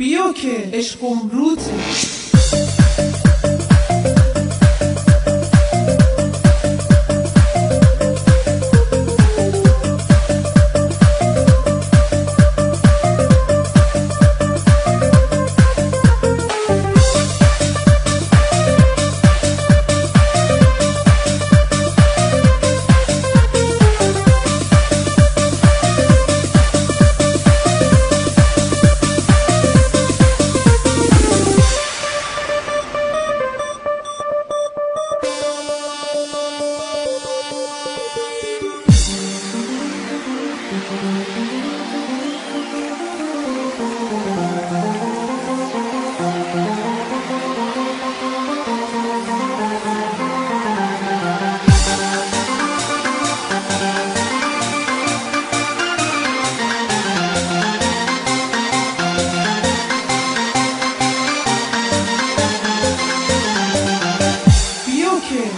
بیا که عشقم روته.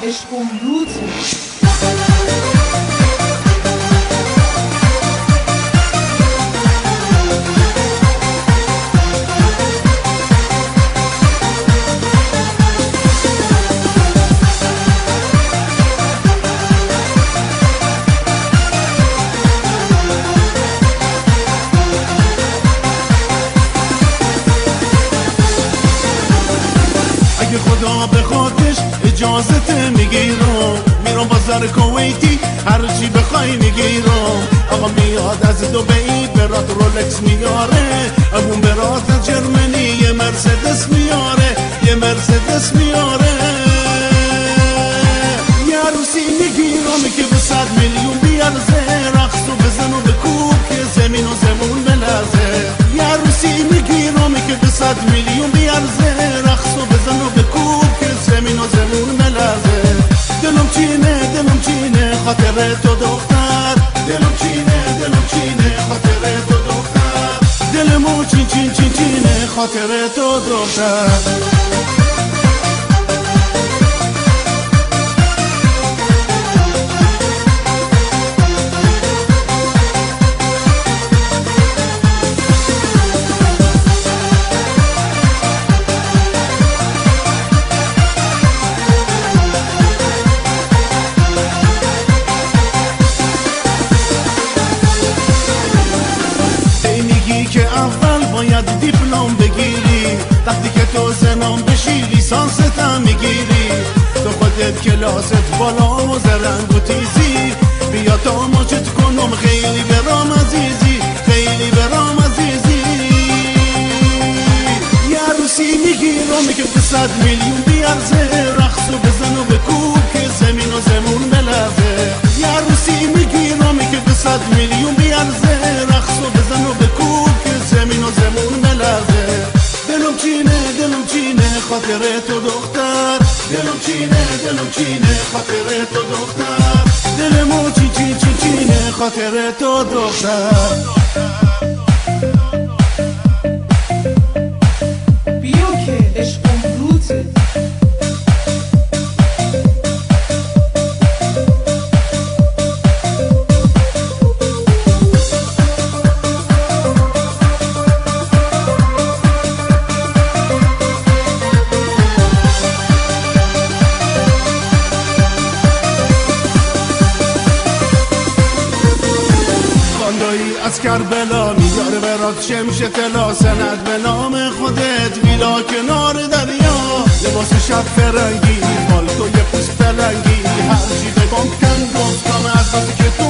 عشقم روته. اگه خدا بخوادش اجازت میگیرم، میرم بازار کویتی هرچی بخوای میگیرم. آقا میاد از دبی برات رولکس میاره، اون برات از جرمنی یه مرسدس میاره، یه مرسدس میاره. یه عروسی میگیرم که به 100 میلیون بیارزه، رقص و بزن و بکوب که زمین و زمون بلرزه. یه عروسی میگیرم که به 100 میلیون بیارزه، رقص و بزن و بکوب که زمین و زمون بلرزه. دلم چینه خاطر تو دختر، دلم چینه خاطر تو دختر، دلمو چینه خاطر تو دختر. که اول باید دیپلم بگیری، وقتی که تو زنم بشی لیسانست هم میگیری. تو خودت کلاست بالا و زرنگ و تیزی، بیا تا ماچت کنم خیلی برام عزیزی، خیلی برام عزیزی. یه عروسی میگیرم که به 100 میلیون بیارزه، رقص و بزن و بکوب که زمین و زمون بلرزه. یه عروسی میگیرم که به 100 میلیون بیارزه، رقص و بزن و بکوب زمین و زمون بلرزه. دلم چینه خاطر تو دختر، دلم چینه خاطر تو دختر، دلمو چینه خاطر تو دختر. بیا که عشقم روته. از کربلا میاره برات شمش طلا، سند به نام خودت ویلا کنار دریا. لباس شب فرنگی، پالتو یه پوست پلنگی، هرچی بگم کن گفتم از که تو